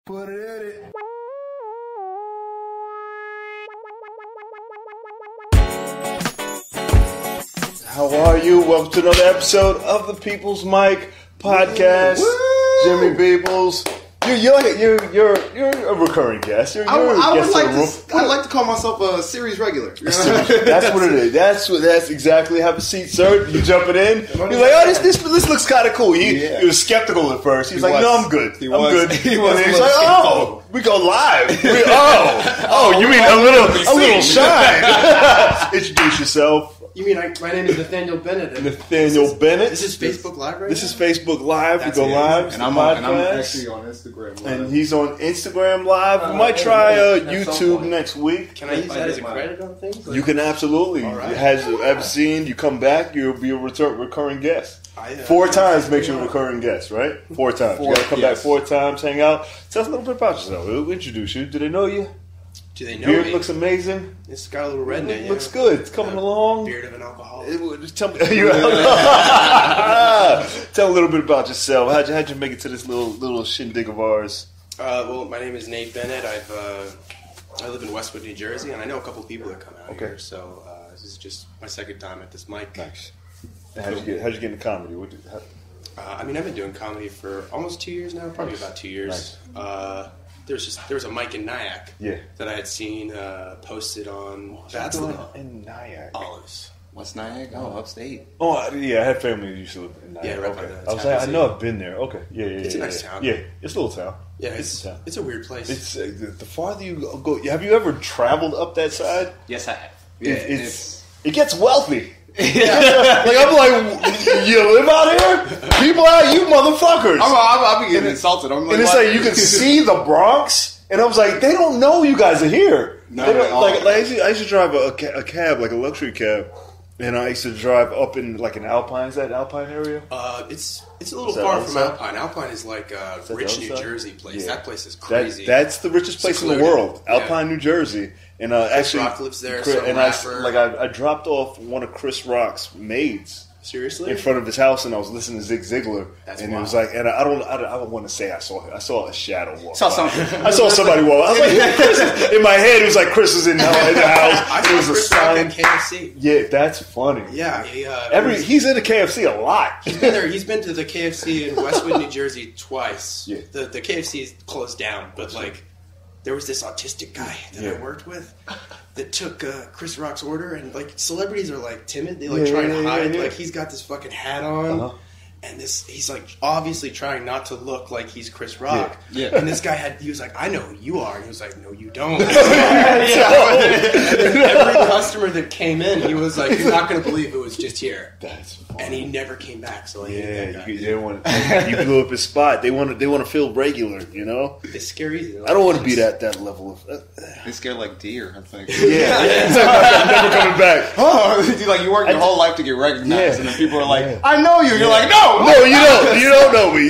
Put it in it. How are you? Welcome to another episode of the People's Mic Podcast. Woo! Jimmy Peoples. You're a recurring guest. You're a guest of the room. I'd like to call myself a series regular. That's what it is. That's exactly. Have a seat, sir. You jumping in. You're like, oh, this looks kind of cool. He was skeptical at first. He's like, no, I'm good. I'm good. He's like, oh, we go live. You mean a little shine? Introduce yourself. You mean my name is Nathaniel Bennett? Nathaniel Bennett. This is Facebook Live right This is Facebook Live. We go live. And I'm actually on Instagram Live. And he's on Instagram Live. We might try YouTube next week. Can I use that as a credit on things? You can absolutely. Right. As I've seen, you come back, you'll be a recurring guest. 4 times makes you a recurring guest, right? 4 times. You got to come back 4 times, hang out. Tell us a little bit about yourself. We'll introduce you. Do they know you? Do they know Beard me? looks amazing. It's got a little red in it. Looks good. It's coming along. Beard of an alcoholic. Tell me, tell a little bit about yourself. How'd you make it to this little shindig of ours? Well, my name is Nate Bennett. I live in Westwood, New Jersey, and I know a couple people that come out here. So this is just my second time at this mic. Nice. And how'd you get into comedy? I've been doing comedy for almost 2 years now, probably about 2 years. Nice. There was a mic in Nyack that I had seen posted on in Nyack. Olives. What's Nyack? Oh, upstate. Oh, yeah, I had family who used to live in Nyack. Yeah, right by okay. the I was like, I know I've been there. Okay, yeah. It's a nice town. Yeah, it's a little town. Yeah, it's a weird place. It's the farther you go. Have you ever traveled up that side? Yes, I have. Yeah, it gets wealthy. Like I'm like, you live out here? People out, you motherfuckers. I'll be getting insulted. I'm like, and it's like you can see the Bronx, and I was like, they don't know you guys are here. No, I used to drive a cab, like a luxury cab, and I used to drive up in like an Alpine. Is that Alpine area? It's a little far from Alpine. Alpine is like a rich New Jersey place. Yeah. That place is crazy. That's the richest place in the world, Alpine, New Jersey. And actually, Rock lives there. I dropped off one of Chris Rock's maids. Seriously? In front of his house, and I was listening to Zig Ziglar, That's and wild. it was like, and I don't want to say I saw a shadow walk. Saw I saw somebody walk. I was like, Chris. In my head, it was like Chris was in the house. I It was saw a Chris Rock sign. at KFC. Yeah, that's funny. Yeah, He's in the KFC a lot. He's been there. He's been to the KFC in Westwood, New Jersey twice. Yeah. The KFC is closed down, but like there was this autistic guy that I worked with that took Chris Rock's order, and like celebrities are like timid. They try and hide. Like he's got this fucking hat on. And he's like obviously trying not to look like he's Chris Rock. Yeah. And this guy he was like, I know who you are. And he was like, no, you don't. And every customer that came in, he was like, you're not going to believe it was just here. That's funny. And he never came back. So I hate that guy. You blew up his spot. They want to feel regular, you know. They scare easy. I don't want to be that level of. They scare like deer, I think. Yeah. Never coming back. Oh, you work your whole life to get recognized, and then people are like, I know you. You're like, no, you don't. You don't know me.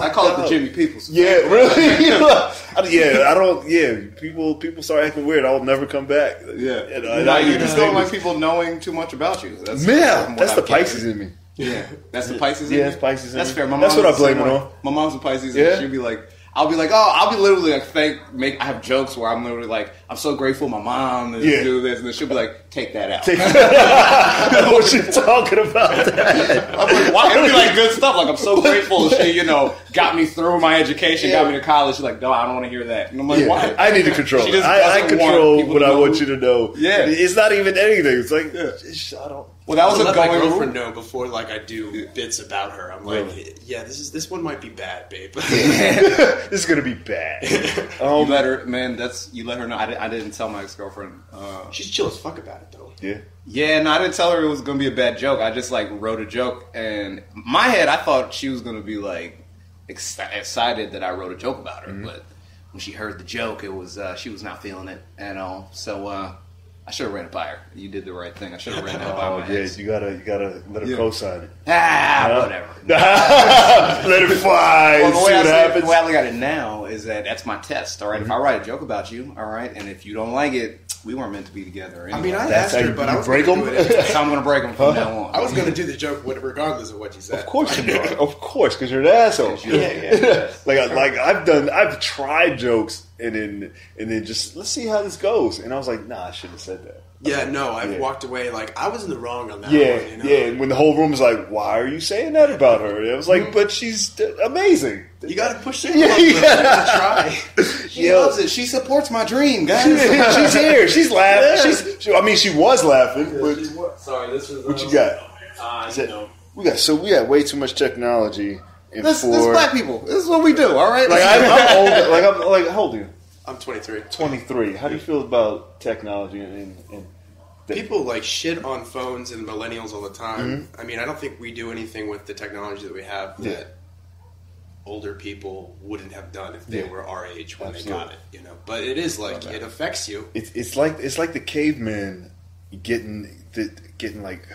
I call it the Jimmy Peoples. Yeah, really. I don't. Yeah, people start acting weird. I'll never come back. Yeah, you just don't like people knowing too much about you. That's the Pisces in me. Yeah, that's the Pisces in me. me? Yeah, it's Pisces in me. That's fair. That's what I blame it on. My mom's a Pisces, and she'll be like, I'll be literally like I have jokes where I'm literally like, I'm so grateful my mom is do this, and then she'll be like, take that out. What you talking about? I'm like, why? It'll be like good stuff. Like, I'm so grateful she, got me through my education, got me to college. She's like, no, I don't want to hear that. And I'm like, why? I need to control it. I control what I want you to know. Yeah. It's not even anything. It's like, I don't. Well, that was my girlfriend know before I do bits about her. I'm like, this one might be bad, babe. This is gonna be bad. You let her, man. You let her know. I didn't tell my ex-girlfriend. She's chill as fuck about it though. Yeah. Yeah, no, I didn't tell her it was gonna be a bad joke. I just wrote a joke, and in my head I thought she was gonna be excited that I wrote a joke about her, but when she heard the joke, it was she was not feeling it at all. So I should have ran it by her. You did the right thing. I should have ran that by my ex. You gotta let her co-sign it. Whatever. Let it fly. Well, see what happens. The way I look at it now is that's my test. All right, if I write a joke about you, all right, and if you don't like it, we weren't meant to be together. Anyway. I mean, I That's asked how her, but I was break going them. to do it. That's how I'm going to break them from now on. I was going to do the joke regardless of what you said. Of course you are. Of course, because you're an asshole. Yeah. I've tried jokes and then just let's see how this goes. And I was like, nah, I shouldn't have said that. Yeah, no, I've walked away like I was in the wrong on that Yeah, one. You know? yeah. And when the whole room was like, why are you saying that about her? And I was like, but she's amazing. You got to push it a little bit to try. She loves it. She supports my dream, guys. She's here. She's laughing. She was laughing. But Sorry, this was. what you got? We got way too much technology. This black people. This is what we do. All right. Like I'm old. How old are you? I'm 23. 23. How do you feel about technology and people like shit on phones and millennials all the time. I mean, I don't think we do anything with the technology that we have that older people wouldn't have done if they were our age when they got it. You know, but it is like it affects you. It's like the cavemen getting like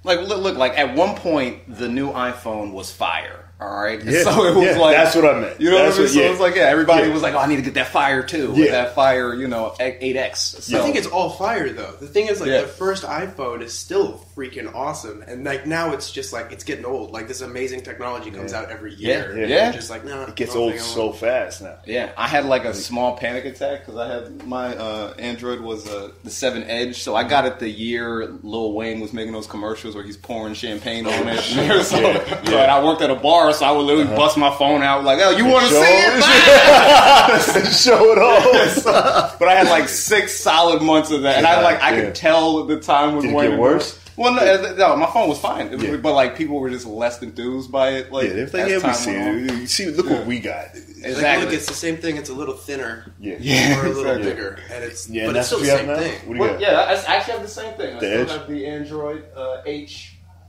look, like at one point the new iPhone was fire. All right, yeah, so it was like that's what I meant. You know what I mean? So yeah. it was like everybody was like, oh, I need to get that fire too. Yeah. With that fire, 8X. So. I think it's all fire though. The thing is, like the first iPhone is still freaking awesome, and like now it's just like it's getting old. Like this amazing technology comes out every year. Yeah. Just like no, it gets old so fast now. Yeah, I had like a small panic attack because I had my Android was the 7 Edge, so I got it the year Lil Wayne was making those commercials where he's pouring champagne on it. So and I worked at a bar, so I would literally bust my phone out like, "Oh, you want to see it? Show it off." But I had like 6 solid months of that, and I could tell the time was Did it way get worse. Well, no, my phone was fine, but like people were just less enthused by it. Like, they're like, yeah, we see it. You see, look what we got. Exactly. Like, look, it's the same thing. It's a little thinner, or a little bigger, and it's but it's still the same thing. What do you got? Yeah, I actually have the same thing. I still Edge? have the Android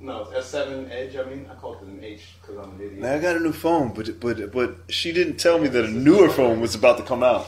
S7 Edge. I mean, I called it an H because I'm an idiot. Now I got a new phone, but she didn't tell me that a newer phone was about to come out.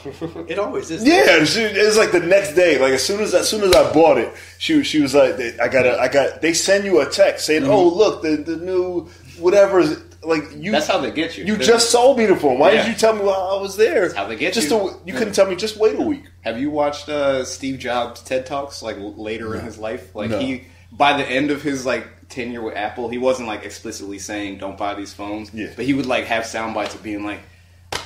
It always is. Yeah, it was like the next day. Like as soon as I bought it, she was like, They send you a text saying, "Oh, look, the new whatever is." Like you, that's how they get you. You just sold me the phone. Why did you tell me while I was there? That's how they get you. You couldn't tell me. Just wait a week. Have you watched Steve Jobs' TED Talks like later in his life? Like No. By the end of his like tenure with Apple, he wasn't like explicitly saying don't buy these phones. Yeah. But he would like have sound bites of being like,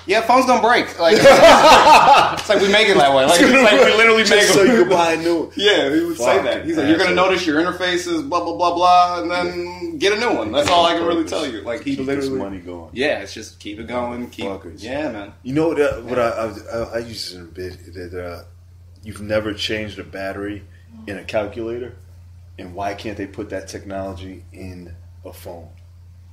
yeah, phone's gonna break. Like it's like we make it that way. Like, we literally make so them. you can buy a new one. Yeah, he would say that. He's like, you're gonna notice your interfaces, blah blah blah blah, and then get a new one. That's all I can really tell you. Like he keep literally this money going. Yeah, it's just keep it going. Yeah, man. You know what I use in a bit that you've never changed a battery in a calculator, and why can't they put that technology in a phone?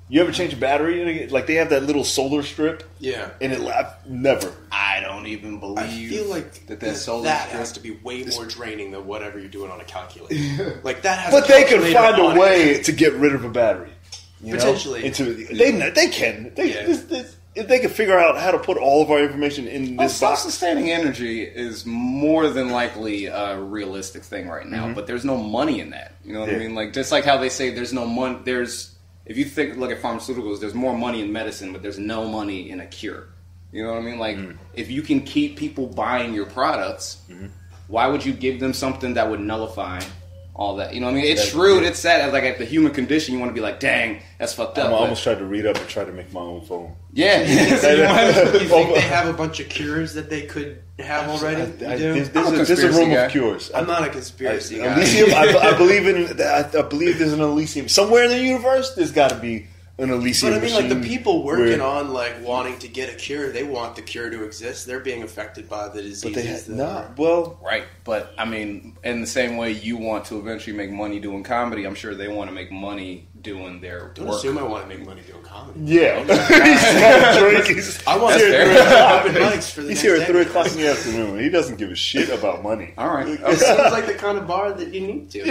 You ever change a battery in it? Like they have that little solar strip, and never. I don't even believe. I feel like that solar that strip has to be way more draining than whatever you're doing on a calculator. Like that has. But they can find a way to get rid of a battery. Potentially, they can. If they can figure out how to put all of our information in this box. Self-sustaining energy is more than likely a realistic thing right now, but there's no money in that. You know what I mean? Like just like how they say there's no money. If you look at pharmaceuticals, there's more money in medicine, but there's no money in a cure. You know what I mean? Like if you can keep people buying your products, why would you give them something that would nullify all that? You know what I mean? It's shrewd. It's sad. Like at the human condition, you want to be like, dang, that's fucked up. I almost tried to read up and try to make my own phone. Yeah. You think they have a bunch of cures that they could have already? There's a room of cures. I'm not a conspiracy guy. Elysium, I believe there's an Elysium somewhere in the universe. There's got to be an Elysium. But I mean, like the people working on like wanting to get a cure, they want the cure to exist. They're being affected by the disease. Right. But I mean, in the same way you want to eventually make money doing comedy, I'm sure they want to make money doing their Don't work. assume I want to make money doing comedy. Yeah. I want to open mics for the He's next here at 3 decade. o'clock in the afternoon. He doesn't give a shit about money. All right. It seems like the kind of bar that you need to.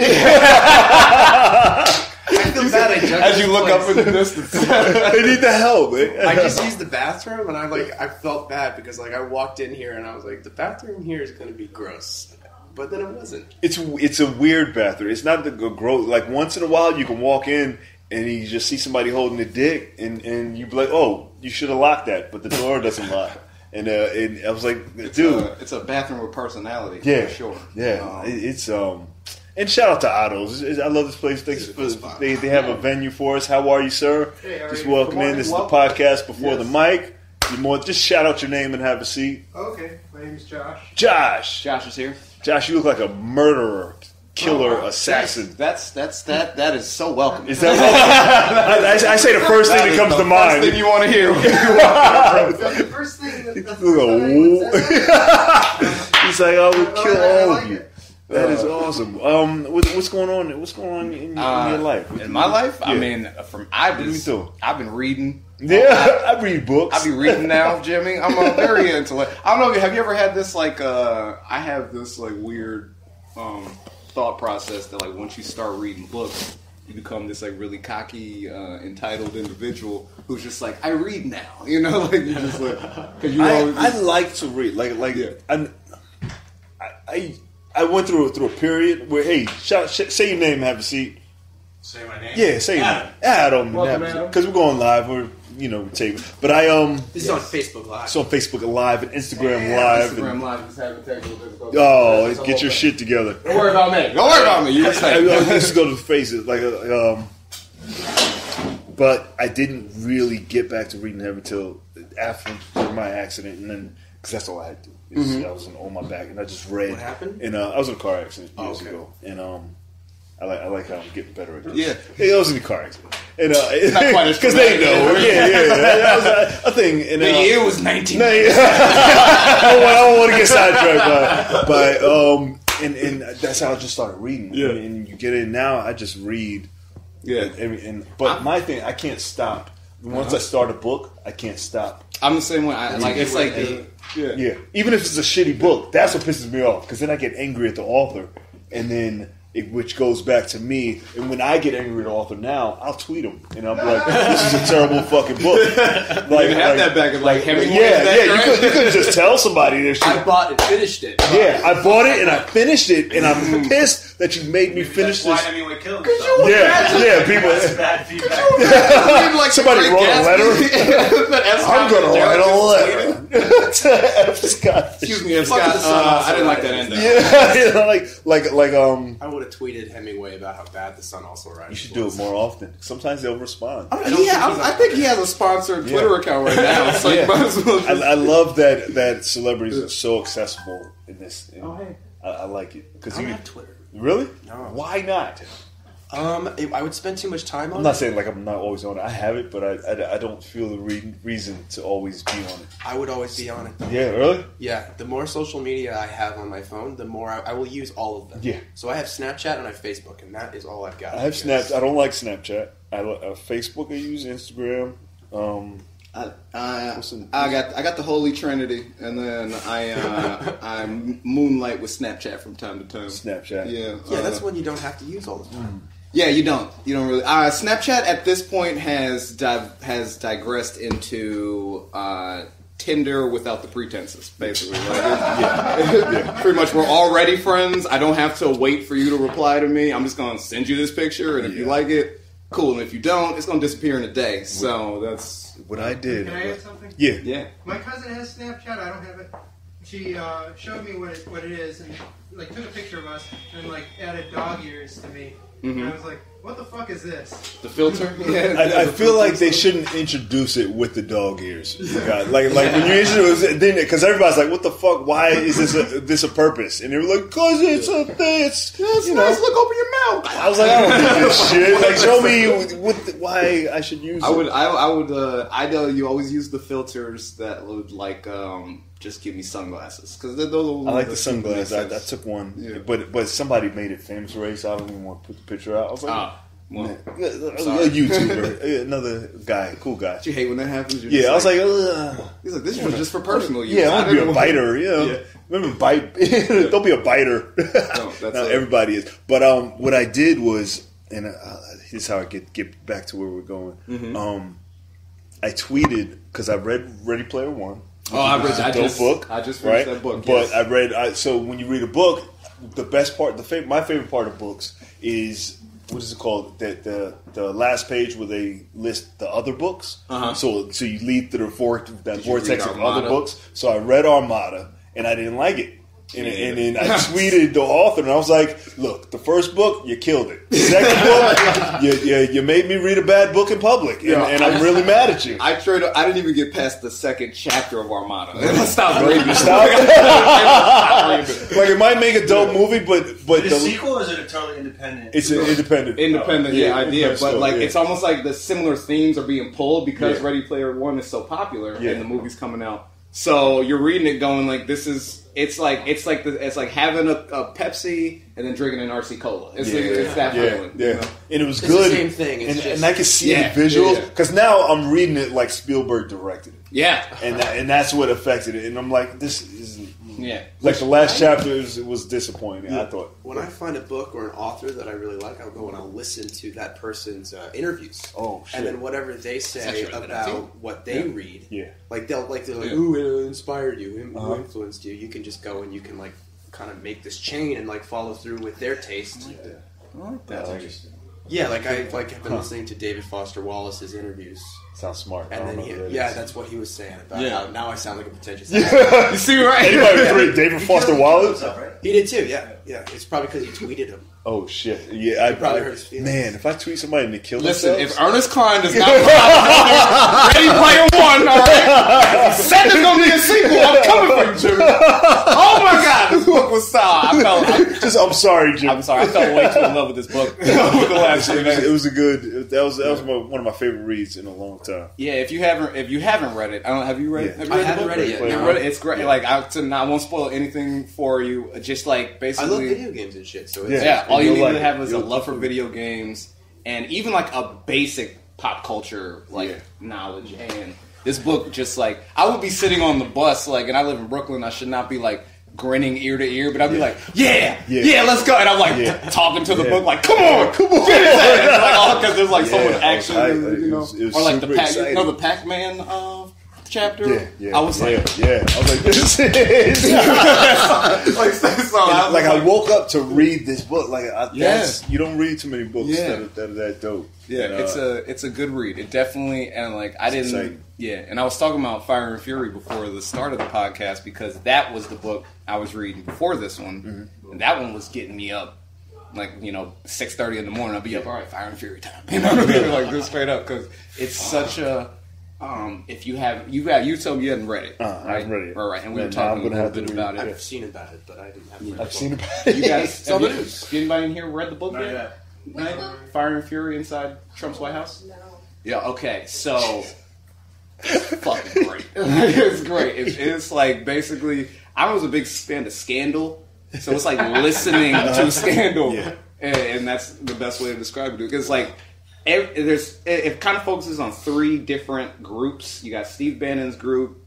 I feel bad. As you look up in the distance. They need the help. I just used the bathroom, and I felt bad because like I walked in here and I was like, the bathroom here is going to be gross, but then it wasn't. It's a weird bathroom. It's not the gross. Like once in a while, you can walk in and you just see somebody holding a dick, and you be like, oh, you should have locked that, but the door doesn't lock. And I was like, it's a bathroom with personality. Yeah, for sure. Yeah, it's And shout out to Otto's. I love this place. They have a venue for us. How are you, sir? Hey, just welcome in. This is the podcast before the mic. Just shout out your name and have a seat. Okay, my name is Josh. Josh is here. Josh, you look like a murderer, killer, assassin. That is so welcome. Is that I say the first thing that comes to mind. First thing you want to hear. The first thing He's like, I would kill all of you. That is awesome. What's going on? What's going on in your life? In my life, Yeah. I mean, I've been reading. Yeah, I read books. I be reading now, Jimmy. I'm very into it. I don't know. Have you ever had this I have this weird thought process that once you start reading books, you become this really cocky, entitled individual who's just I read now. You know, you're just because you always. I like to read. I went through a period where say your name and have a seat. Say my name. Yeah, say your name. Adam, because we're going live. We're tape. But this is on Facebook Live. It's on Facebook Live and Instagram Live. Instagram Live is having technical difficulties. Oh, get your shit together. Don't worry about me. Don't worry about me. You just just go to the faces but I didn't really get back to reading him until after my accident, and then because that's all I had to do. I was on my back, and I just read. What happened? And I was in a car accident years ago, and I like how I'm getting better at this. Yeah, I was in a car accident, and not quite as because they know. That was a thing. And the year was 19. I don't want to get sidetracked by and that's how I just started reading. Yeah, and you get in now. I just read. Yeah, but my thing, I can't stop. Once I start a book, I can't stop. I'm the same way. Yeah. Even if it's a shitty book, that's what pisses me off. Because then I get angry at the author, and then which goes back to me. And when I get angry at the author now, I'll tweet him, and I'm like, "This is a terrible fucking book." You have that back in Hemingway. You could just tell somebody this shit. I bought and finished it. Yeah, I bought it and I finished it, and I'm pissed that you made me finish this. Why Hemingway killed himself? People. Bad feedback. Somebody wrote a letter. I'm gonna write a letter to F. Scott. Excuse me, F. Scott. I didn't like that ending. I would have tweeted Hemingway about how bad The Sun Also Rises. You should do it more often. Sometimes they'll respond. I think he has a sponsored Twitter account right now. So I love that celebrities are so accessible in this. I like it because I don't have Twitter. Really? No. Why not? I would spend too much time on it. I'm not saying I'm not always on it. I have it, but I don't feel the reason to always be on it. I would always be on it. Yeah, really? Yeah. The more social media I have on my phone, the more I will use all of them. Yeah. So I have Snapchat and I have Facebook, and that is all I've got. I have Snapchat. I don't like Snapchat. I Facebook. I use Instagram. I got the Holy Trinity, and then I moonlight with Snapchat from time to time. Snapchat. Yeah, that's one you don't have to use all the time. Yeah, you don't really. Snapchat at this point has digressed into Tinder without the pretenses, basically. Pretty much, we're already friends. I don't have to wait for you to reply to me. I'm just going to send you this picture, and if you like it, cool. And if you don't, it's going to disappear in a day. So that's what I did. Can I add something? Yeah. My cousin has Snapchat. I don't have it. She showed me what it is and took a picture of us and added dog ears to me. Mm-hmm. And I was like, "What the fuck is this?" The filter. I feel like they shouldn't introduce it with the dog ears. Like when you introduce it, then because everybody's like, "What the fuck? Why is this a purpose?" And they were like, "Cause it's a thing. It's nice. Look, open your mouth." I was like, "I don't need this shit. Show me why I should use it." I know you always use the filters that would just give me sunglasses because those are I like the sunglasses. I took one, but somebody made it famous already, so I don't even want to put the picture out. I was like, a YouTuber, another guy, cool guy. You hate when that happens. I was like, he's like, this was just for personal use. Yeah, I want to be a biter. Remember, bite. Don't be a biter. No, everybody is. But what I did was, and here's how I get back to where we're going. Mm-hmm. I tweeted because I read Ready Player One. I just finished that book. But I read. So when you read a book, the best part, my favorite part of books is what is it called? The last page where they list the other books. So you lead through that vortex of other books. So I read Armada and I didn't like it. And then I tweeted the author, and I was like, "Look, the first book, you killed it. The second book, you made me read a bad book in public, and I'm really mad at you." I didn't even get past the second chapter of Armada. And I stopped reading. Like it might make a dope movie, but is it a sequel or is it a totally independent? It's an independent idea. But like it's almost like the similar themes are being pulled because Ready Player One is so popular, and the movie's coming out. So you're reading it, going like, "This is." It's like having a Pepsi and then drinking an RC Cola. It's that feeling. Yeah, you know? And it was it's good. The same thing. And I can see the visuals because now I'm reading it like Spielberg directed it. Yeah, and that's what affected it. And I'm like, this isn't. Yeah, like the last chapter was disappointing. I thought when I find a book or an author that I really like, I'll go and I'll listen to that person's interviews. Oh, shit. And then whatever they say about what they read, like they're like, "Who inspired you? Who influenced you?" You can just go and you can like kind of make this chain and like follow through with their taste. That's interesting. Yeah, like I've been listening to David Foster Wallace's interviews. Sounds smart. And then that's what he was saying about how now I sound like a pretentious. You see, right? Anybody David Foster Wallace? He did too. Yeah. It's probably because you tweeted him. Oh shit! Yeah, I probably hurt his feelings. Man, if I tweet somebody and they kill themselves, if Ernest Cline does not Ready Player One, all right? Said there's gonna be a sequel. I'm coming for you, Jim. Oh my god, this book was sour. I'm sorry, Jim. I'm sorry. I felt way too in love with this book. With the last it was a good. That was one of my favorite reads in a long time. Yeah, if you haven't read it, have you read? I haven't read it yet. You read it? It's great. Like I won't spoil anything for you. Just like basically, I love video games and shit. So all you need to have is a love for video games and even like a basic pop culture knowledge. And this book, just like I would be sitting on the bus, like, and I live in Brooklyn. I should not be like grinning ear to ear, but I'd be like, yeah, let's go. And I'm like talking to the book, like, come on, get it. Like, all because there's like so much action, you know, or like the Pac-Man chapter. I was like, I was like, this is like I woke up to read this book. Like, you don't read too many books that are that dope. Yeah, it's a good read. It definitely, and like I didn't. Exciting. Yeah, and I was talking about Fire and Fury before the start of the podcast because that was the book I was reading before this one, and that one was getting me up. Like, 6:30 in the morning, I'll be up. All right, Fire and Fury time. You know what I mean? Like, just straight up, because it's such a. If you told me you hadn't read it, right? I haven't read it. Right, and we were talking a little bit about it. I've seen about it, but I didn't have read it. I've seen about it. You guys, anybody in here read the book yet? No? Fire and Fury inside Trump's White House? No. Yeah. Okay. So. It's fucking great. It's great. It's like basically, I was a big fan of Scandal, so it's like listening to Scandal, and that's the best way to describe it. Because like, it kind of focuses on three different groups. You got Steve Bannon's group,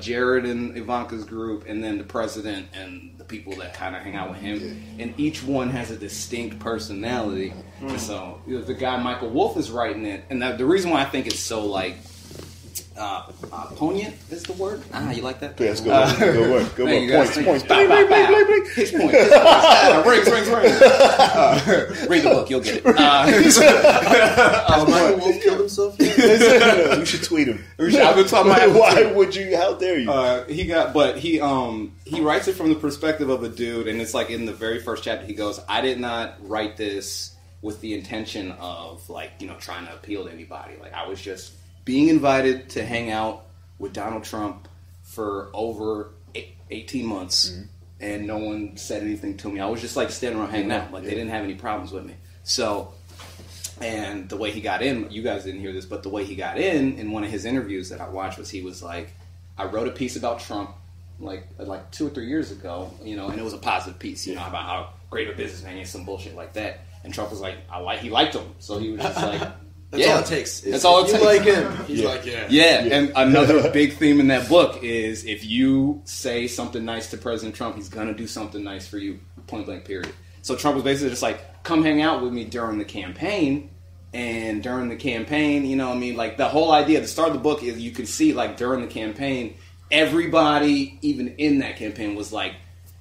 Jared and Ivanka's group, and then the president and the people that kind of hang out with him. And each one has a distinct personality. And so the guy Michael Wolff is writing it, and the reason why I think it's so like. Poignant is the word. You like that? Yes, good word. Good word. Points. His point. Rings. Read the book, you'll get it. Michael Wolff killed himself? We should tweet him. I've been talking about why would you? How dare you? He writes it from the perspective of a dude, and it's like in the very first chapter, he goes, "I did not write this with the intention of like trying to appeal to anybody. Like I was just." Being invited to hang out with Donald Trump for over 18 months, and no one said anything to me. I was just like standing around hanging out. Like they didn't have any problems with me. So, and the way he got in, you guys didn't hear this, but the way he got in one of his interviews that I watched was he was like, I wrote a piece about Trump like 2 or 3 years ago, and it was a positive piece, about how great a businessman he is, some bullshit like that. And Trump was like, he liked him, so he was just like. That's all it takes. That's all it takes. You like him. He's like, yeah. And another big theme in that book is if you say something nice to President Trump, he's going to do something nice for you, point blank, period. So Trump was basically just like, come hang out with me during the campaign. And during the campaign, like the whole idea, the start of the book is you can see like during the campaign, everybody, even in that campaign, was like,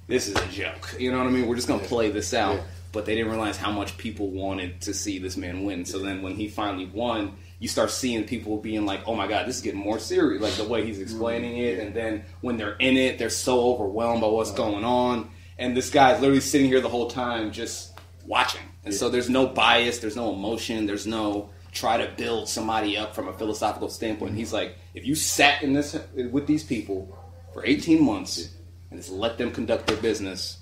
this is a joke. You know what I mean? We're just going to play this out. but they didn't realize how much people wanted to see this man win. So then when he finally won, you start seeing people being like, oh my God, this is getting more serious, like the way he's explaining it. And then when they're in it, they're so overwhelmed by what's going on. And this guy's literally sitting here the whole time just watching. And so there's no bias, there's no emotion, there's no try to build somebody up from a philosophical standpoint. He's like, if you sat in this with these people for 18 months and just let them conduct their business,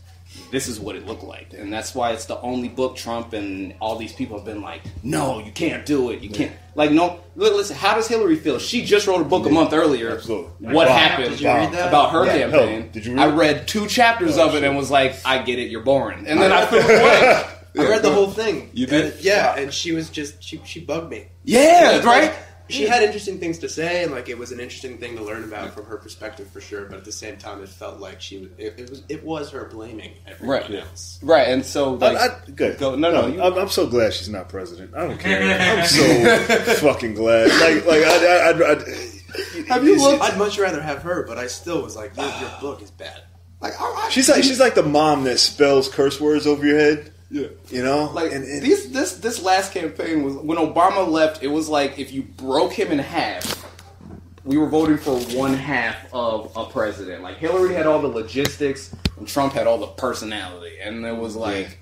this is what it looked like. And that's why it's the only book Trump and all these people have been like, no, you can't do it. You can't. Like, no, listen, how does Hillary feel? She just wrote a book a month earlier. Absolutely. What happened Did you read that? about her campaign. Did you read I read 2 chapters of it and was like, I get it, you're boring. And then I threw it away. I read the whole thing. You did? And she was just, she bugged me. Yeah, right? She had interesting things to say, and like it was an interesting thing to learn about from her perspective for sure. But at the same time, it felt like it was her blaming everyone else. Right, and so like, good. No. I'm so glad she's not president. I don't care. I'm so fucking glad. Have you looked? I'd much rather have her, but I still was like, your book is bad. Like, she's like the mom that spells curse words over your head. Yeah, you know, like this last campaign was when Obama left. It was like if you broke him in half, we were voting for one half of a president. Like Hillary had all the logistics, and Trump had all the personality, and it was like,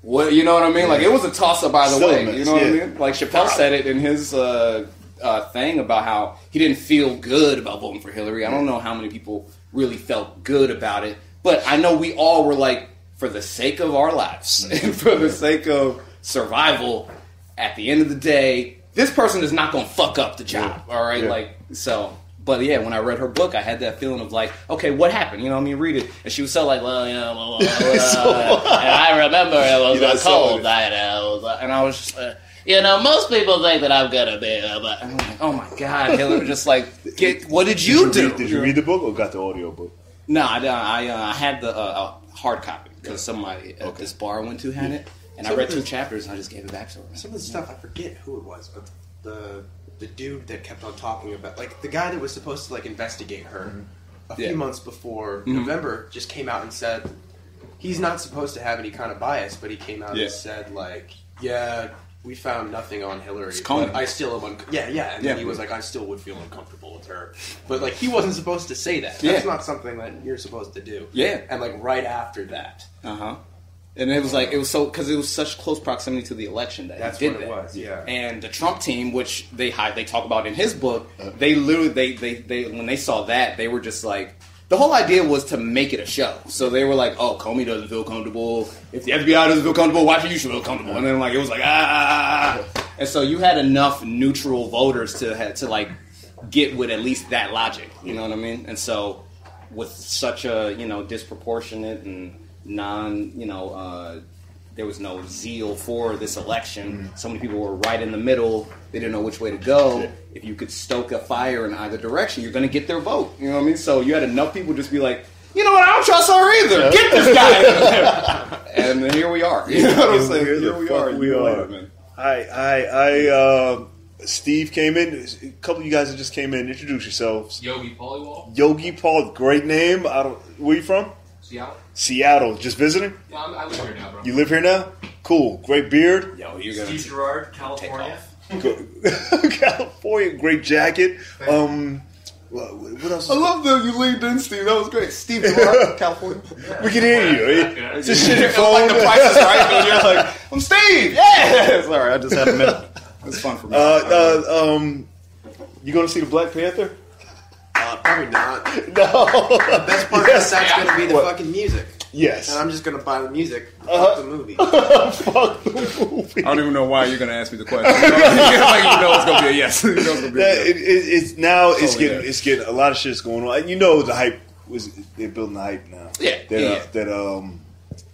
what you know what I mean? Like it was a toss up either way. You know what I mean? Like Chappelle said it in his thing about how he didn't feel good about voting for Hillary. I don't know how many people really felt good about it, but I know we all were like, for the sake of our lives and for the sake of survival, at the end of the day, this person is not going to fuck up the job. All right. Yeah. Like, so, but yeah, when I read her book, I had that feeling of like, okay, what happened? You know what I mean? Read it. And she was so like, well, you know, blah, blah, blah. And I remember it was a cold night. And I was just, you know, most people think that I'm going to be, but I'm like, oh my God, Hillary, just like, what did you do? Did you read the book or got the audio book? No, I had the hard copy. Because somebody at this bar I went to had it, and I read 2 chapters, and I just gave it back to her. Some of the stuff, I forget who it was, but the dude that kept on talking about, like, the guy that was supposed to, like, investigate her a few months before November just came out and said, he's not supposed to have any kind of bias, but he came out and said, like, yeah, we found nothing on Hillary, but I still am and then he was like, I still would feel uncomfortable with her, but like he wasn't supposed to say that. That's not something that you're supposed to do. And like right after that, and it was like it was so because it was such close proximity to the election that that's he did what it that. was. Yeah, and the Trump team, which they talk about in his book, they literally they when they saw that, they were just like. The whole idea was to make it a show. So they were like, oh, Comey doesn't feel comfortable. If the FBI doesn't feel comfortable, why should you feel comfortable? And then like it was like, And so you had enough neutral voters to like get with at least that logic. You know what I mean? And so with such a, disproportionate and there was no zeal for this election. So many people were right in the middle. They didn't know which way to go. If you could stoke a fire in either direction, you're going to get their vote. You know what I mean? So you had enough people just be like, you know what, I don't trust her either. Get this guy in there. And here we are. You know what I'm saying? Here we are. We are. Man. I Steve came in. A couple of you guys that just came in. Introduce yourselves. Yogi Polywall. Yogi Paul, great name. Where you from? Seattle. Just visiting? Yeah, I live here now, bro. You live here now? Cool. Great beard. Yo, you're gonna Steve Gerard, California. California, great jacket. What else? I love that you leaned in, Steve. That was great. Steve Gerard, California. We can hear you. It's just shit phone. Like the Price is Right, and you're like, I'm Steve. Yeah. Sorry, I just had a minute. It's fun for me. You going to see the Black Panther? Probably not. No. The best part of the set's going to be the fucking music. Yes. And I'm just going to buy the music. Fuck the movie. Fuck the movie. I don't even know why you're going to ask me the question. Like, you know it's going to be a yes. You know it's going to be a yes. It's getting a lot of shit's going on. You know the hype they're building the hype now. Yeah. That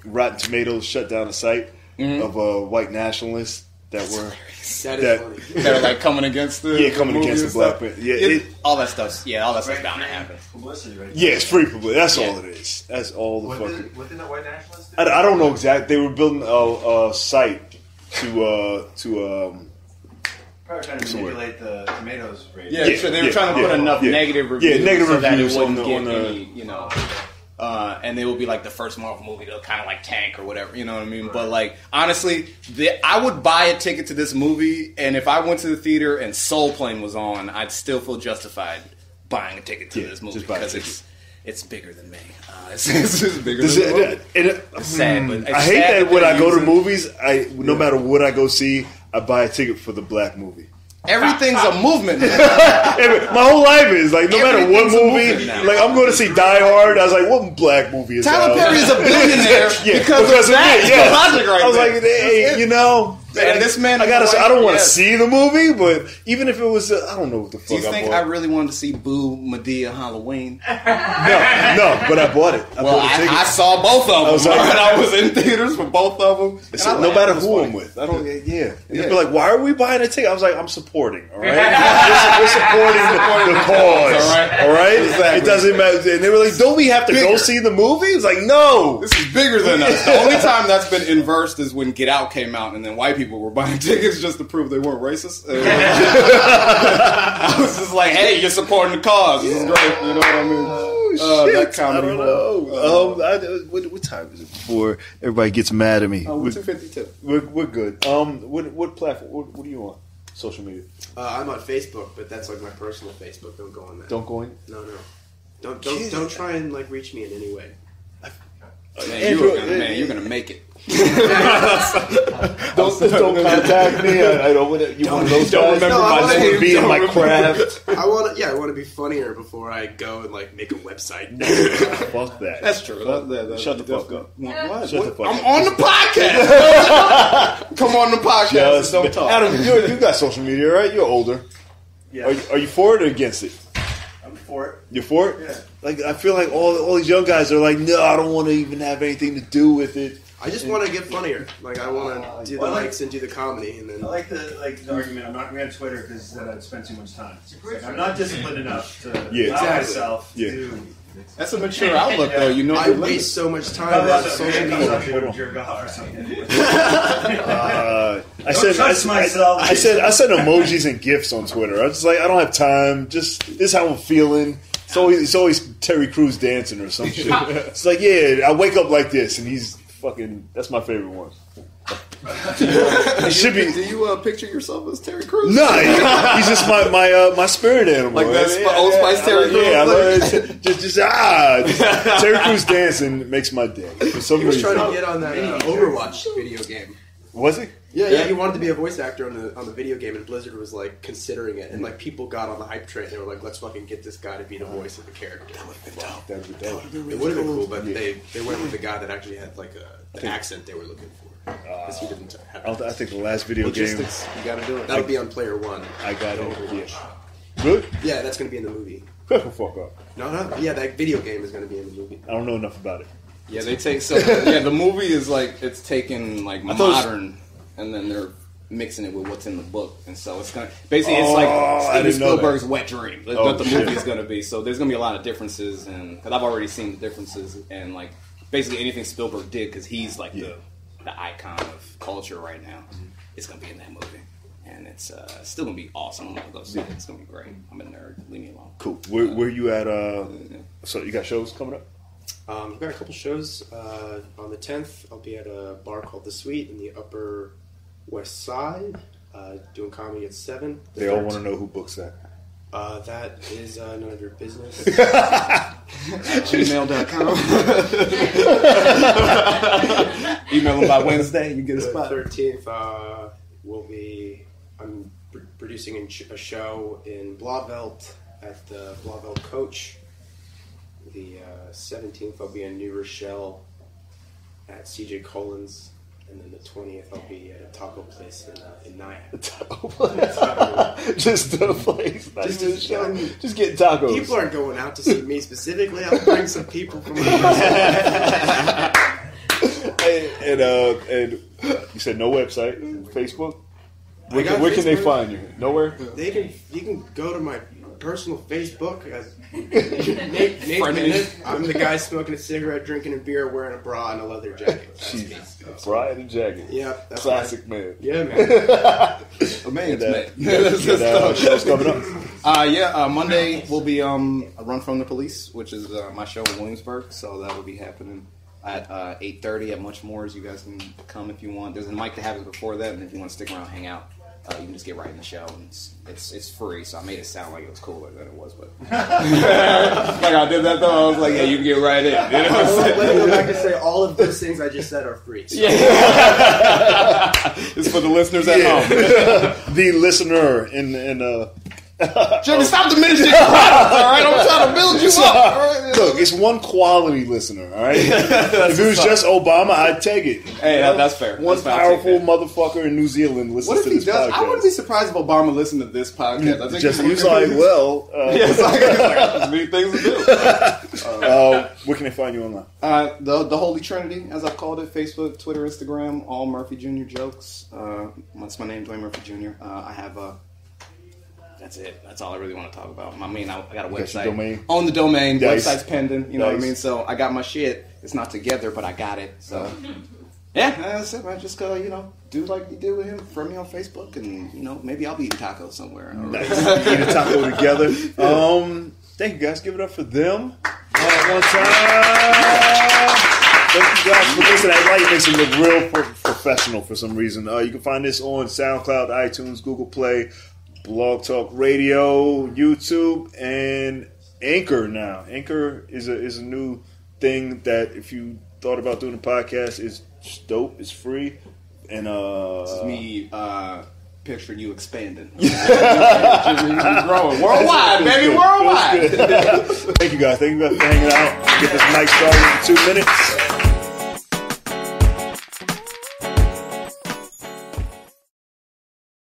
Rotten Tomatoes shut down a site of white nationalists that were funny. That are like coming against the against the Black Panther. Yeah, all that stuff's bound to happen. Publicity, right? Yeah, it's free publicity. That's all it is. That's all the fucking. Within the white nationalists? I don't know exactly. They were building a site to probably trying to manipulate the tomatoes rate. Yeah, so they were trying to put enough negative reviews negative so that it reviews wouldn't on get the any, and it will be like the first Marvel movie to kind of like tank or whatever, you know what I mean? Right. But like honestly, I would buy a ticket to this movie, and if I went to the theater and Soul Plane was on, I'd still feel justified buying a ticket to this movie because it's bigger than me. It's bigger than me. It's sad, but I hate that when I go to movies, no matter what I go see, I buy a ticket for the black movie. Everything's a movement. My whole life is like, no matter what movie, like I'm going to see Die Hard. I was like, what black movie is Tyler that? Perry is a billionaire because of that. Yeah. Logic right I was there. like, hey, you know. And this man, I don't want to see the movie, but even if it was, I don't know what the fuck. Do you think I really wanted to see Boo Madea Halloween? No, but I bought it. I saw both of them. I was in theaters for both of them. No matter who I'm with, I don't. Yeah. They'd be like, "Why are we buying a ticket?" I was like, "I'm supporting. All right, we're supporting the cause. All right, exactly. It doesn't matter." And they were like, "Don't we have to go see the movie?" It's like, "No, this is bigger than us." The only time that's been inversed is when Get Out came out, and then white people were buying tickets just to prove they weren't racist. I was just like, "Hey, you're supporting the cause. This is great." You know what I mean? That comedy. I don't know. What time is it before everybody gets mad at me? 2:52. We're good. What platform? What are you on? Social media? I'm on Facebook, but that's like my personal Facebook. Don't go on that. Don't go in. No. Don't try and like reach me in any way. Man, you're gonna make it. don't contact me. I don't want you want those guys. Remember my name. Be in my craft. I want to be funnier before I go and like make a website. Fuck that. That's true. Shut the fuck up. What? Shut the fuck I'm up. on the podcast. Come on the podcast. Don't talk. Adam, you got social media, right? You're older. Yeah. Are you for it or against it? I'm for it. You're for it? Yeah. Like I feel like all these young guys are like, no, I don't want to even have anything to do with it. I just want to get funnier. Like I want to do the likes and do the comedy, and then I like the argument. I'm not going to have Twitter because then I'd spend too much time. Like, I'm not disciplined enough to allow myself to. That's a mature outlook, though. You know, I waste so much time on social media. I send emojis and gifs on Twitter. I was just like, I don't have time. Just this is how I'm feeling. It's always Terry Crews dancing or some shit. It's like, yeah, I wake up like this, and he's fucking. That's my favorite one. It should be. Do you picture yourself as Terry Crews? No, he's just my spirit animal. Like that's Old Spice Terry Crews. Terry Crews dancing makes my day. For some He was reason. trying to get on that Overwatch video game. Was he? Yeah, he wanted to be a voice actor on the video game, and Blizzard was like considering it, and like people got on the hype train. They were like, "Let's fucking get this guy to be the voice of the character." That would have been dope. That would have been It would have been cool, but they went with the guy that actually had like the accent they were looking for. Because he didn't have I think the last video Logistics, you gotta do it. That'll be on Player One. I got it. Yeah. Good? Yeah, that's going to be in the movie. Shut the fuck up. No. Yeah, that video game is going to be in the movie. I don't know enough about it. Yeah, they take the movie is like it's taken like modern, and then they're mixing it with what's in the book, and so it's gonna basically it's like Steven Spielberg's wet dream. That's what the movie is gonna be. So there's gonna be a lot of differences, and because I've already seen the differences, and like basically anything Spielberg did, because he's like the icon of culture right now. It's gonna be in that movie, and it's still gonna be awesome. I'm gonna go see it. It's gonna be great. I'm a nerd. Leave me alone. Cool. Where you at? So you got shows coming up? We've got a couple shows. On the 10th, I'll be at a bar called The Suite in the Upper West Side, doing comedy at 7. They all want to know who books that. That is none of your business. Gmail.com. Email them by Wednesday. You get a spot. The 13th, I'm producing a show in Blauvelt at the Blauvelt Coach. The 17th, I'll be in New Rochelle at CJ Collins. And then the 20th, I'll be at a taco place in Nyack. Taco place? Just a place. Just a show. Just getting tacos. People aren't going out to see me specifically. I'll bring some people from my and you said no website, Facebook? Where can they find you? Nowhere? You can go to my personal Facebook. Nate Bennett. I'm the guy smoking a cigarette, drinking a beer, wearing a bra and a leather jacket. That's me. Bra and a jacket. Yep. That's classic, man. Yeah, man. Show's coming up. Monday will be a Run from the Police, which is my show in Williamsburg. So that will be happening at 8:30 at Much More's. You guys can come if you want. There's a mic that happens before that, and if you want to stick around, hang out. You can just get right in the show, and it's free. So I made it sound like it was cooler than it was, but like I did that though. I was like, yeah, you can get right in. You know what I'm saying? Let me go back and say all of those things I just said are free. So. Yeah, it's for the listeners at home. The listener in Jimmy, stop diminishing your product, all right? I'm trying to build you up. All right? Look, it's one quality listener, all right? If it was just Obama, I'd take it. Hey, that's fair. One powerful motherfucker in New Zealand listens to this podcast. I wouldn't be surprised if Obama listened to this podcast. I think he's like, well... it's like there's many things to do. Where can they find you online? The Holy Trinity, as I've called it, Facebook, Twitter, Instagram, all Murphy Jr. jokes. That's my name, Dwayne Murphy Jr. I have that's it. That's all I really want to talk about. I mean, I got a website. Own the domain. Nice. Website's pending. You know what I mean? So I got my shit. It's not together, but I got it. So yeah, that's it, man. Just go, do like you did with him. Friend me on Facebook, and maybe I'll be eating tacos somewhere. Nice. Eat a taco together. Thank you guys. Give it up for them. One time. Thank you guys for listening. That light makes it look real professional for some reason. You can find this on SoundCloud, iTunes, Google Play, Blog Talk Radio, YouTube, and Anchor now. Anchor is a new thing that if you thought about doing a podcast, is dope. It's free. And this is me picturing you expanding. You're growing worldwide, baby, worldwide. Thank you guys. Thank you guys for hanging out. Get this mic started in 2 minutes.